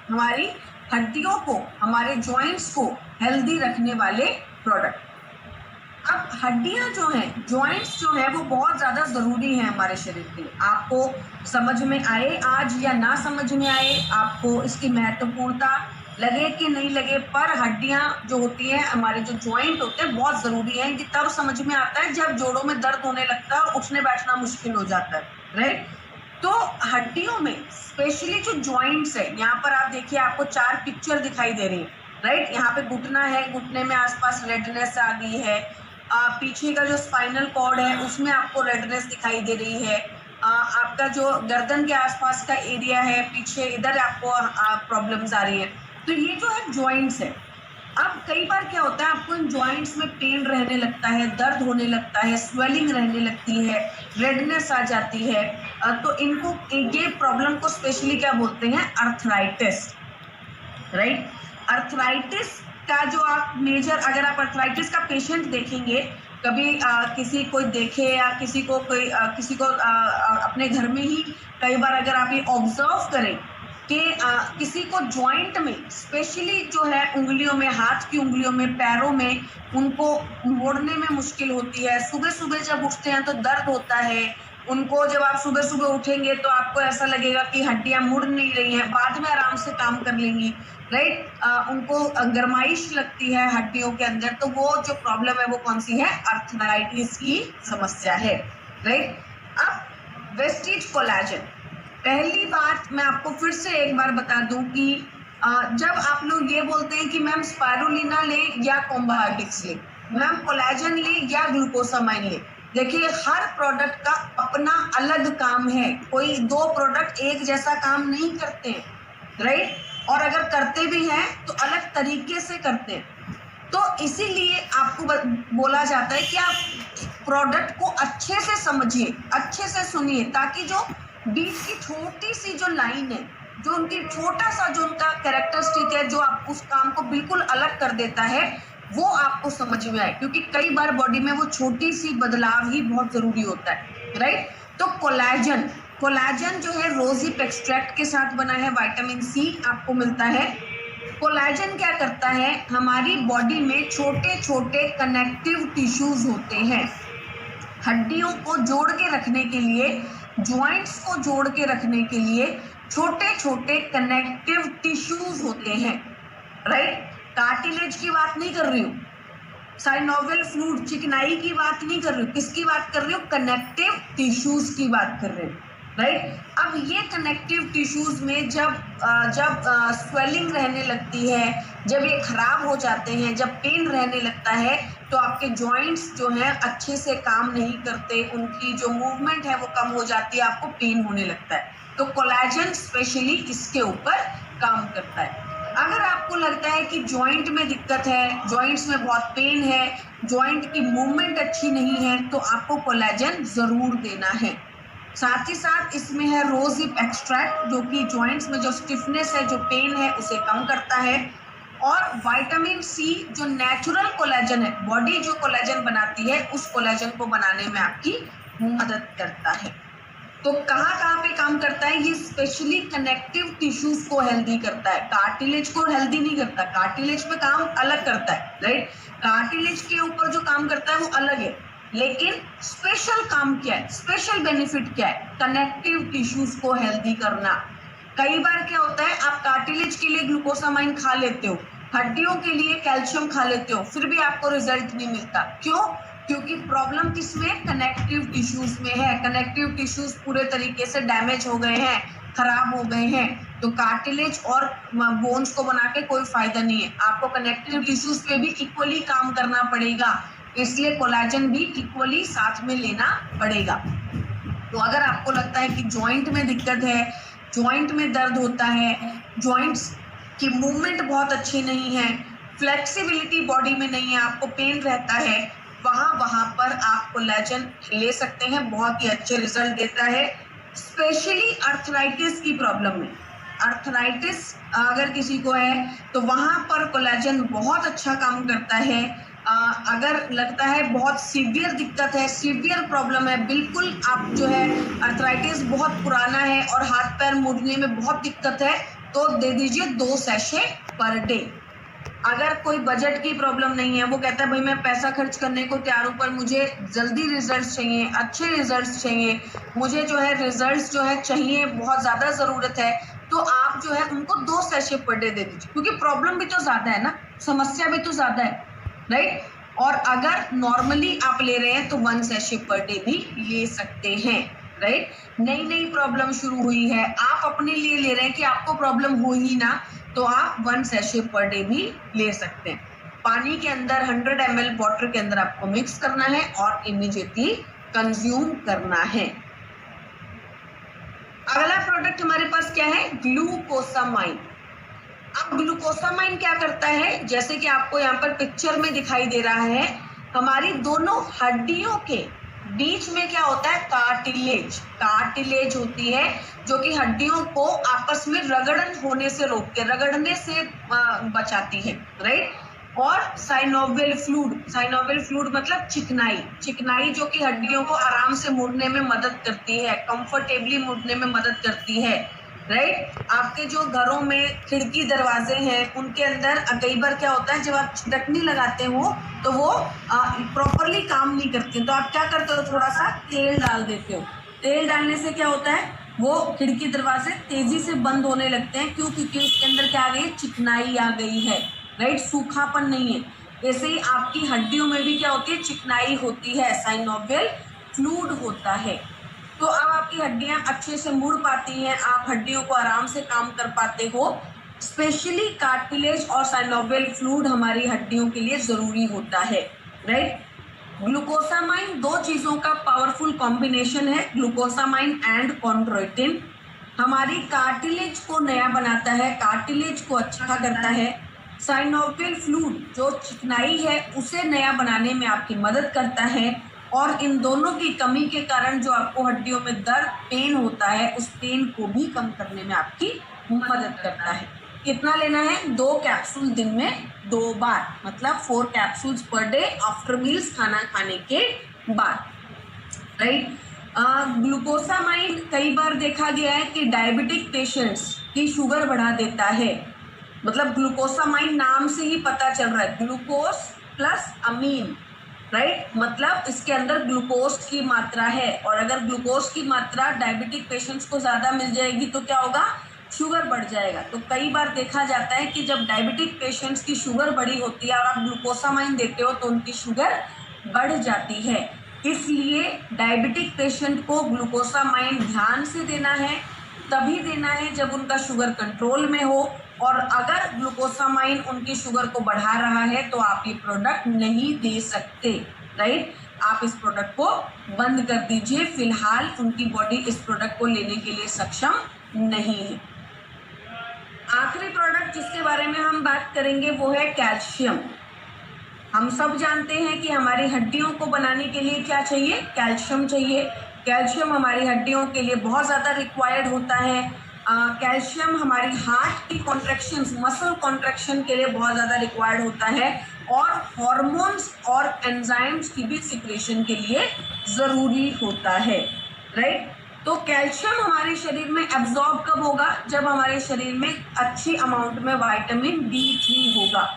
हमारी हड्डियों को, हमारे जॉइंट्स को हेल्दी रखने वाले प्रोडक्ट। अब हड्डियां जो हैं, जॉइंट्स जो है वो बहुत ज़्यादा ज़रूरी है हमारे शरीर के लिए। आपको समझ में आए आज या ना समझ में आए, आपको इसकी महत्वपूर्णता लगे कि नहीं लगे, पर हड्डियां जो होती हैं, हमारे जो जॉइंट होते हैं बहुत ज़रूरी है। कि तब समझ में आता है जब जोड़ों में दर्द होने लगता है और उठने बैठना मुश्किल हो जाता है, राइट। तो हड्डियों में स्पेशली जो जॉइंट्स है, यहाँ पर आप देखिए, आपको 4 पिक्चर दिखाई दे रही है, राइट। यहाँ पे घुटना है, घुटने में आसपास रेडनेस आ गई है। पीछे का जो स्पाइनल कॉर्ड है उसमें आपको रेडनेस दिखाई दे रही है। आपका जो गर्दन के आसपास का एरिया है पीछे, इधर आपको प्रॉब्लम्स आ रही है। तो ये जो है जॉइंट्स है। अब कई बार क्या होता है, आपको इन जॉइंट्स में पेन रहने लगता है, दर्द होने लगता है, स्वेलिंग रहने लगती है, रेडनेस आ जाती है। तो इनको, ये प्रॉब्लम को स्पेशली क्या बोलते हैं, अर्थराइटिस, राइट। अर्थराइटिस का जो आप मेजर, अगर आप अर्थराइटिस का पेशेंट देखेंगे कभी, किसी को देखे या किसी को कोई किसी को अपने घर में ही कई बार अगर आप ये ऑब्जर्व करें कि किसी को जॉइंट में, स्पेशली जो है उंगलियों में, हाथ की उंगलियों में, पैरों में, उनको मोड़ने में मुश्किल होती है। सुबह सुबह जब उठते हैं तो दर्द होता है उनको। जब आप सुबह सुबह उठेंगे तो आपको ऐसा लगेगा कि हड्डियां मुड़ नहीं रही हैं, बाद में आराम से काम कर लेंगी, राइट। उनको गरमाइश लगती है हड्डियों के अंदर। तो वो जो प्रॉब्लम है वो कौन सी है, अर्थराइटिस की समस्या है, राइट। अब वेस्टिज कोलेजन, पहली बात मैं आपको फिर से एक बार बता दूं कि जब आप लोग ये बोलते हैं कि मैम स्पाइरुलिना लें या कोम्बायोटिक्स लें, मैम कोलेजन लें या ग्लूकोसामाइन लें, देखिए हर प्रोडक्ट का अपना अलग काम है। कोई 2 प्रोडक्ट एक जैसा काम नहीं करते हैं, राइट। और अगर करते भी हैं तो अलग तरीके से करते हैं। तो इसीलिए आपको बोला जाता है कि आप प्रोडक्ट को अच्छे से समझिए, अच्छे से सुनिए, ताकि जो बीच की छोटी सी जो लाइन है, जो उनकी छोटा सा जो उनका कैरेक्टरिस्टिक है, जो आप उस काम को बिल्कुल अलग कर देता है, वो आपको समझ में आए। क्योंकि कई बार बॉडी में वो छोटी सी बदलाव ही बहुत जरूरी होता है, राइट। तो कोलेजन, कोलेजन जो है रोजिप एक्सट्रैक्ट के साथ बना है, विटामिन सी आपको मिलता है। कोलेजन क्या करता है, हमारी बॉडी में छोटे छोटे कनेक्टिव टिश्यूज होते हैं। हड्डियों को जोड़ के रखने के लिए, जॉइंट्स को जोड़ के रखने के लिए छोटे छोटे कनेक्टिव टिश्यूज होते हैं, राइट। कार्टिलेज की बात नहीं कर रही हूँ, साइनोवियल फ्लूइड, चिकनाई की बात नहीं कर रही हूँ, किसकी बात कर रही हूँ, कनेक्टिव टिश्यूज की बात कर रही हूँ, राइट। अब ये कनेक्टिव टिश्यूज में जब स्वेलिंग रहने लगती है, जब ये खराब हो जाते हैं, जब पेन रहने लगता है, तो आपके जॉइंट्स जो हैं अच्छे से काम नहीं करते, उनकी जो मूवमेंट है वो कम हो जाती है, आपको पेन होने लगता है। तो कोलेजन स्पेशली इसके ऊपर काम करता है। अगर आपको लगता है कि जॉइंट में दिक्कत है, जॉइंट्स में बहुत पेन है, जॉइंट की मूवमेंट अच्छी नहीं है, तो आपको कोलेजन जरूर देना है। साथ ही साथ इसमें है रोजिप एक्सट्रैक्ट, जो कि जॉइंट्स में जो स्टिफनेस है, जो पेन है, उसे कम करता है। और विटामिन सी जो नेचुरल कोलेजन है, बॉडी जो कोलेजन बनाती है, उस कोलेजन को बनाने में आपकी मदद करता है। तो कहाँ कहाँ पे काम करता है ये, स्पेशली कनेक्टिव टिश्यूज को हेल्दी करता है, कार्टिलेज को हेल्दी नहीं करता। कार्टिलेज पे काम अलग करता है, राइट। कार्टिलेज के ऊपर जो काम करता है वो अलग है, लेकिन स्पेशल काम क्या है, स्पेशल बेनिफिट क्या है, कनेक्टिव टिश्यूज को हेल्दी करना। कई बार क्या होता है, आप कार्टिलेज के लिए ग्लूकोसामाइन खा लेते हो, हड्डियों के लिए कैल्शियम खा लेते हो, फिर भी आपको रिजल्ट नहीं मिलता। क्यों? क्योंकि प्रॉब्लम किसमें, कनेक्टिव टिश्यूज में है। कनेक्टिव टिश्यूज पूरे तरीके से डैमेज हो गए हैं, खराब हो गए हैं। तो कार्टिलेज और बोन्स को बना के कोई फायदा नहीं है, आपको कनेक्टिव टिश्यूज पे भी इक्वली काम करना पड़ेगा। इसलिए कोलेजन भी इक्वली साथ में लेना पड़ेगा। तो अगर आपको लगता है कि जॉइंट में दिक्कत है, जॉइंट में दर्द होता है, जॉइंट्स की मूवमेंट बहुत अच्छी नहीं है, फ्लेक्सिबिलिटी बॉडी में नहीं है, आपको पेन रहता है, वहाँ पर आप कोलेजन ले सकते हैं, बहुत ही अच्छे रिजल्ट देता है। स्पेशली अर्थराइटिस की प्रॉब्लम में, अर्थराइटिस अगर किसी को है तो वहाँ पर कोलेजन बहुत अच्छा काम करता है। अगर लगता है बहुत सीवियर दिक्कत है, सीवियर प्रॉब्लम है, बिल्कुल आप जो है अर्थराइटिस बहुत पुराना है और हाथ पैर मुड़ने में बहुत दिक्कत है, तो दे दीजिए 2 सैशे पर डे। अगर कोई बजट की प्रॉब्लम नहीं है, वो कहता है भाई मैं पैसा खर्च करने को तैयार हूँ पर मुझे जल्दी रिजल्ट्स चाहिए, अच्छे रिजल्ट्स चाहिए, मुझे जो है रिजल्ट्स जो है चाहिए, बहुत ज़्यादा ज़रूरत है, तो आप जो है उनको 2 सैशे पर डे दे दीजिए, क्योंकि प्रॉब्लम भी तो ज़्यादा है ना, समस्या भी तो ज़्यादा है, राइट। और अगर नॉर्मली आप ले रहे हैं तो 1 सैशे पर डे भी ले सकते हैं, राइट। नई नई प्रॉब्लम शुरू हुई है, आप अपने लिए ले रहे हैं कि आपको प्रॉब्लम हो ही ना, तो आप 1 सैशे पर डे भी ले सकते हैं। पानी के अंदर 100 ml वाटर के अंदर आपको मिक्स करना है और इमीडिएटली कंज्यूम करना है। अगला प्रोडक्ट हमारे पास क्या है, ग्लूकोसामाइन। अब ग्लूकोसामाइन क्या करता है, जैसे कि आपको यहाँ पर पिक्चर में दिखाई दे रहा है, हमारी दोनों हड्डियों के बीच में क्या होता है, कार्टिलेज होती है, जो कि हड्डियों को आपस में रगड़ने से बचाती है, राइट। और साइनोवियल फ्लूइड मतलब चिकनाई जो कि हड्डियों को आराम से मुड़ने में मदद करती है, कंफर्टेबली मुड़ने में मदद करती है, राइट। आपके जो घरों में खिड़की दरवाजे हैं उनके अंदर कई बार क्या होता है, जब आप छिड़कनी लगाते हो तो वो प्रॉपरली काम नहीं करती, तो आप क्या करते हो, थोड़ा सा तेल डाल देते हो। तेल डालने से क्या होता है, वो खिड़की दरवाजे तेजी से बंद होने लगते हैं। क्यों? क्योंकि उसके अंदर क्या आ गई, चिकनाई आ गई है, राइट, सूखापन नहीं है। ऐसे ही आपकी हड्डियों में भी क्या होती है, चिकनाई होती है, साइनोवियल फ्लूइड होता है। तो अब आपकी हड्डियां अच्छे से मुड़ पाती हैं, आप हड्डियों को आराम से काम कर पाते हो। स्पेशली कार्टिलेज और साइनोवियल फ्लूइड हमारी हड्डियों के लिए जरूरी होता है, राइट। ग्लूकोसामाइन 2 चीजों का पावरफुल कॉम्बिनेशन है, ग्लूकोसामाइन एंड कॉन्ड्रोइटिन। हमारी कार्टिलेज को नया बनाता है, कार्टिलेज को अच्छा करता है। साइनोवियल फ्लूइड जो चिकनाई है उसे नया बनाने में आपकी मदद करता है, और इन दोनों की कमी के कारण जो आपको हड्डियों में दर्द, पेन होता है, उस पेन को भी कम करने में आपकी मदद करता है। कितना लेना है, 2 कैप्सूल दिन में 2 बार, मतलब 4 capsules per day after meals, खाना खाने के बाद, राइट। ग्लूकोसामाइन कई बार देखा गया है कि डायबिटिक पेशेंट्स की शुगर बढ़ा देता है, मतलब ग्लूकोसामाइन नाम से ही पता चल रहा है, ग्लूकोज प्लस अमीन, राइट, मतलब इसके अंदर ग्लूकोज की मात्रा है, और अगर ग्लूकोज की मात्रा डायबिटिक पेशेंट्स को ज़्यादा मिल जाएगी तो क्या होगा, शुगर बढ़ जाएगा। तो कई बार देखा जाता है कि जब डायबिटिक पेशेंट्स की शुगर बढ़ी होती है और आप ग्लूकोसामाइन देते हो तो उनकी शुगर बढ़ जाती है। इसलिए डायबिटिक पेशेंट को ग्लूकोसामाइन ध्यान से देना है, तभी देना है जब उनका शुगर कंट्रोल में हो, और अगर ग्लूकोसामाइन उनकी शुगर को बढ़ा रहा है तो आप ये प्रोडक्ट नहीं दे सकते, राइट। आप इस प्रोडक्ट को बंद कर दीजिए, फिलहाल उनकी बॉडी इस प्रोडक्ट को लेने के लिए सक्षम नहीं है। आखिरी प्रोडक्ट जिसके बारे में हम बात करेंगे वो है कैल्शियम। हम सब जानते हैं कि हमारी हड्डियों को बनाने के लिए क्या चाहिए, कैल्शियम चाहिए। कैल्शियम हमारी हड्डियों के लिए बहुत ज़्यादा रिक्वायर्ड होता है। कैल्शियम हमारी हार्ट की कॉन्ट्रैक्शंस, मसल कॉन्ट्रैक्शन के लिए बहुत ज़्यादा रिक्वायर्ड होता है, और हॉर्मोन्स और एंजाइम्स की भी सिक्रेशन के लिए ज़रूरी होता है, राइट। तो कैल्शियम हमारे शरीर में एब्जॉर्ब कब होगा, जब हमारे शरीर में अच्छी अमाउंट में विटामिन D3 होगा।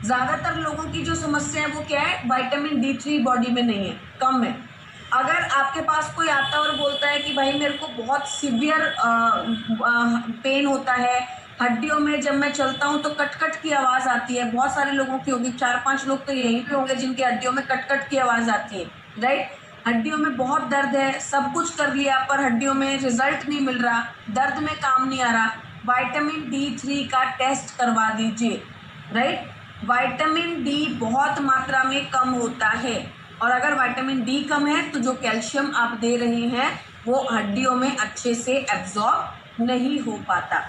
ज़्यादातर लोगों की जो समस्या है वो क्या है, विटामिन D3 बॉडी में नहीं है, कम है। अगर आपके पास कोई आता है और बोलता है कि भाई मेरे को बहुत सीवियर पेन होता है हड्डियों में, जब मैं चलता हूँ तो कट की आवाज़ आती है, बहुत सारे लोगों की होगी, 4-5 लोग तो यहीं पे होंगे जिनकी हड्डियों में कट की आवाज़ आती है, राइट। हड्डियों में बहुत दर्द है, सब कुछ कर लिया पर हड्डियों में रिजल्ट नहीं मिल रहा, दर्द में काम नहीं आ रहा, विटामिन D3 का टेस्ट करवा दीजिए, राइट। विटामिन D बहुत मात्रा में कम होता है, और अगर विटामिन D कम है तो जो कैल्शियम आप दे रहे हैं वो हड्डियों में अच्छे से एब्जॉर्ब नहीं हो पाता।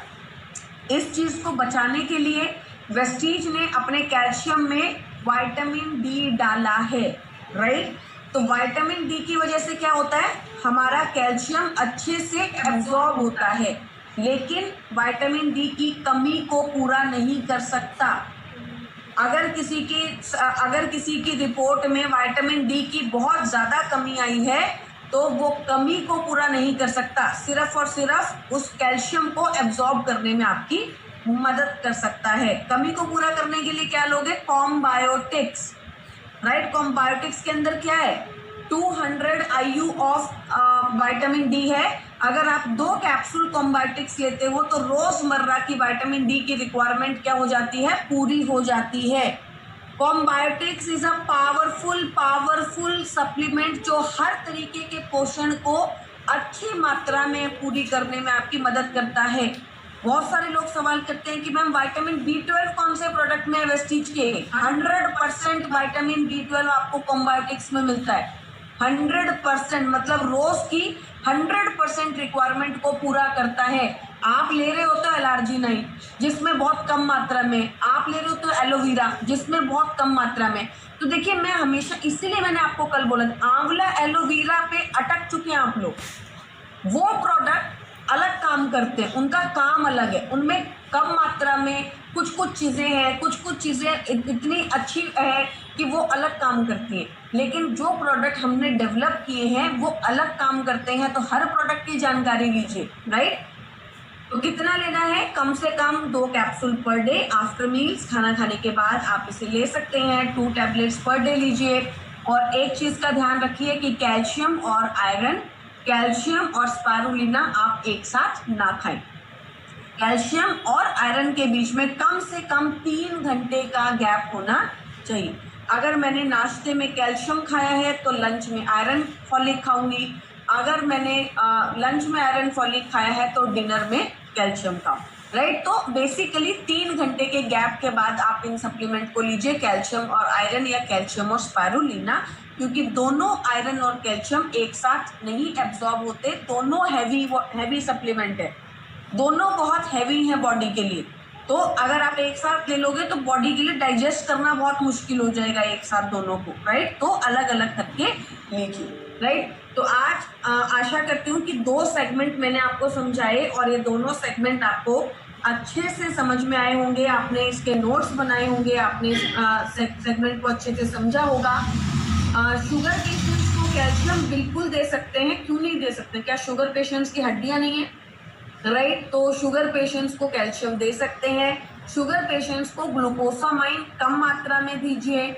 इस चीज़ को बचाने के लिए वेस्टीज ने अपने कैल्शियम में विटामिन D डाला है, राइट। तो विटामिन D की वजह से क्या होता है, हमारा कैल्शियम अच्छे से एब्जॉर्ब होता है, लेकिन विटामिन D की कमी को पूरा नहीं कर सकता। अगर किसी की रिपोर्ट में विटामिन D की बहुत ज़्यादा कमी आई है तो वो कमी को पूरा नहीं कर सकता, सिर्फ और सिर्फ उस कैल्शियम को एब्जॉर्ब करने में आपकी मदद कर सकता है। कमी को पूरा करने के लिए क्या लोगे? कॉम्बायोटिक्स, राइट। कॉम्बायोटिक्स के अंदर क्या है? 200 IU ऑफ विटामिन डी है। अगर आप 2 कैप्सूल कॉम्बायोटिक्स लेते हो तो रोजमर्रा की विटामिन डी की रिक्वायरमेंट क्या हो जाती है? पूरी हो जाती है। कॉम्बायोटिक्स इज अ पावरफुल सप्लीमेंट जो हर तरीके के पोषण को अच्छी मात्रा में पूरी करने में आपकी मदद करता है। बहुत सारे लोग सवाल करते हैं कि मैम विटामिन B12 कौन से प्रोडक्ट में है वेस्टीज के? 100% विटामिन B12 आपको कॉम्बायोटिक्स में मिलता है। 100% मतलब रोज की 100% रिक्वायरमेंट को पूरा करता है। आप ले रहे हो तो एलर्जी नहीं, जिसमें बहुत कम मात्रा में, आप ले रहे हो तो एलोवेरा जिसमें बहुत कम मात्रा में। तो देखिए, मैं हमेशा, इसीलिए मैंने आपको कल बोला था, आंवला एलोवेरा पे अटक चुके हैं आप लोग। वो प्रोडक्ट अलग काम करते हैं, उनका काम अलग है, उनमें कम मात्रा में कुछ चीज़ें हैं, कुछ चीज़ें इतनी अच्छी है कि वो अलग काम करती हैं। लेकिन जो प्रोडक्ट हमने डेवलप किए हैं वो अलग काम करते हैं। तो हर प्रोडक्ट की जानकारी लीजिए, राइट। तो कितना लेना है? कम से कम 2 capsule per day after meals, खाना खाने के बाद आप इसे ले सकते हैं। 2 टैबलेट्स पर डे लीजिए। और एक चीज़ का ध्यान रखिए कि कैल्शियम और आयरन, कैल्शियम और स्पारुलिना आप एक साथ ना खाएं। कैल्शियम और आयरन के बीच में कम से कम 3 घंटे का गैप होना चाहिए। अगर मैंने नाश्ते में कैल्शियम खाया है तो लंच में आयरन फॉलिक खाऊंगी। अगर मैंने लंच में आयरन फॉलिक खाया है तो डिनर में कैल्शियम खाऊं, राइट। तो बेसिकली 3 घंटे के गैप के बाद आप इन सप्लीमेंट को लीजिए, कैल्शियम और आयरन या कैल्शियम और स्पारुलिना, क्योंकि दोनों आयरन और कैल्शियम एक साथ नहीं एब्जॉर्ब होते। दोनों हैवी सप्लीमेंट है, दोनों बहुत हैवी है बॉडी के लिए। तो अगर आप एक साथ ले लोगे तो बॉडी के लिए डाइजेस्ट करना बहुत मुश्किल हो जाएगा एक साथ दोनों को, राइट। तो अलग अलग करके लीजिए, राइट। तो आज आशा करती हूँ कि 2 सेगमेंट मैंने आपको समझाए और ये दोनों सेगमेंट आपको अच्छे से समझ में आए होंगे। आपने इसके नोट्स बनाए होंगे, आपने सेगमेंट को अच्छे से समझा होगा। शुगर पेशेंट्स को कैल्शियम बिल्कुल दे सकते हैं, क्यों नहीं दे सकते? क्या शुगर पेशेंट्स की हड्डियां नहीं है? राइट। तो शुगर पेशेंट्स को कैल्शियम दे सकते हैं। शुगर पेशेंट्स को ग्लूकोसामाइन कम मात्रा में दीजिए,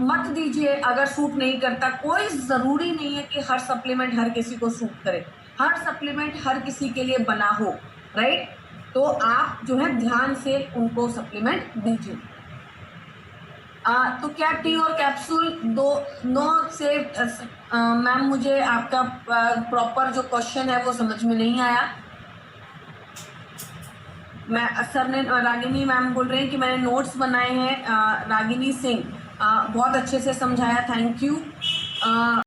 मत दीजिए अगर सूट नहीं करता। कोई ज़रूरी नहीं है कि हर सप्लीमेंट हर किसी को सूट करे, हर सप्लीमेंट हर किसी के लिए बना हो, राइट। तो आप जो है ध्यान से उनको सप्लीमेंट दीजिए। तो क्या टी और कैप्सूल 2 से मैम मुझे आपका प्रॉपर जो क्वेश्चन है वो समझ में नहीं आया। मैं सर ने, रागिनी मैम बोल रहे हैं कि मैंने नोट्स बनाए हैं। रागिनी सिंह, बहुत अच्छे से समझाया, थैंक यू।